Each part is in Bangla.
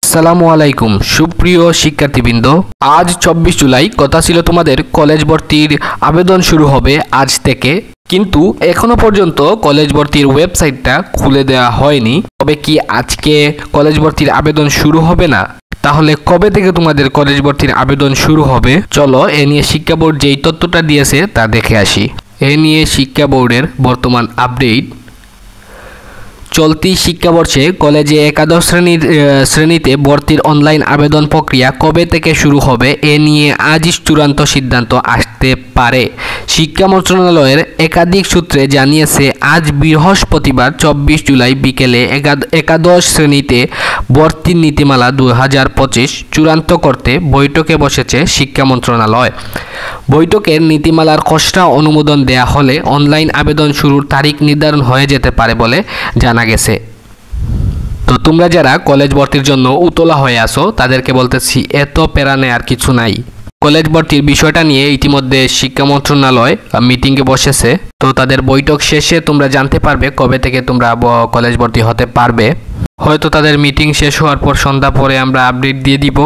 আসসালামু আলাইকুম সুপ্রিয় শিক্ষার্থীবৃন্দ, আজ 24 জুলাই। কথা ছিল তোমাদের কলেজ ভর্তির আবেদন শুরু হবে আজ থেকে, কিন্তু এখনো পর্যন্ত কলেজ ভর্তির ওয়েবসাইটটা খুলে দেওয়া হয়নি। তবে কি আজকে কলেজ ভর্তির আবেদন শুরু হবে না? তাহলে কবে থেকে তোমাদের কলেজ ভর্তির আবেদন শুরু হবে? চলো এ নিয়ে শিক্ষা বোর্ড যেই তথ্যটা দিয়েছে তা দেখে আসি। এ নিয়ে শিক্ষা বোর্ডের বর্তমান আপডেট। চলতি শিক্ষাবর্ষে কলেজে একাদশ শ্রেণীতে ভর্তির অনলাইন আবেদন প্রক্রিয়া কবে থেকে শুরু হবে এ নিয়ে আজই চূড়ান্ত সিদ্ধান্ত আসতে পারে। শিক্ষা মন্ত্রণালয়ের একাধিক সূত্রে জানিয়েছে, আজ বৃহস্পতিবার 24 জুলাই বিকেলে একাদশ শ্রেণীতে ভর্তির নীতিমালা 2025 চূড়ান্ত করতে বৈঠকে বসেছে শিক্ষা মন্ত্রণালয়। বৈঠকের নীতিমালার খসড়া অনুমোদন দেয়া হলে অনলাইন আবেদন শুরুর তারিখ নির্ধারণ হয়ে যেতে পারে বলে জানা গেছে। তো তোমরা যারা কলেজ ভর্তির জন্য উতলা হয়ে আসো তাদেরকে বলতেছি, এত প্যারা নেওয়ার কিছু নাই। কলেজ ভর্তির বিষয়টা নিয়ে ইতিমধ্যে শিক্ষা মন্ত্রণালয় মিটিংয়ে বসেছে। তো তাদের বৈঠক শেষে তোমরা জানতে পারবে কবে থেকে তোমরা কলেজ ভর্তি হতে পারবে। হয়তো তাদের মিটিং শেষ হওয়ার পর সন্ধ্যা পরে আমরা আপডেট দিয়ে দিব।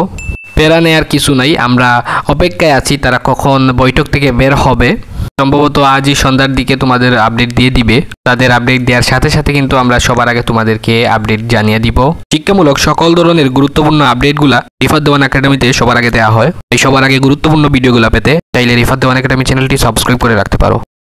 প্যারা নেওয়ার কিছু নাই, আমরা অপেক্ষায় আছি তারা কখন বৈঠক থেকে বের হবে। সম্ভবত আজই সন্ধ্যার দিকে তোমাদের আপডেট দিয়ে দিবে। তাদের আপডেট দেওয়ার সাথে সাথে কিন্তু আমরা সবার আগে তোমাদেরকে আপডেট জানিয়ে দিব। শিক্ষামূলক সকল ধরনের গুরুত্বপূর্ণ আপডেটগুলা রিফাত দেওয়ান একাডেমিতে সবার আগে দেওয়া হয়। এই সবার আগে গুরুত্বপূর্ণ ভিডিওগুলো পেতে চাইলে রিফাত দেওয়ান একাডেমি চ্যানেলটি সাবস্ক্রাইব করে রাখতে পারো।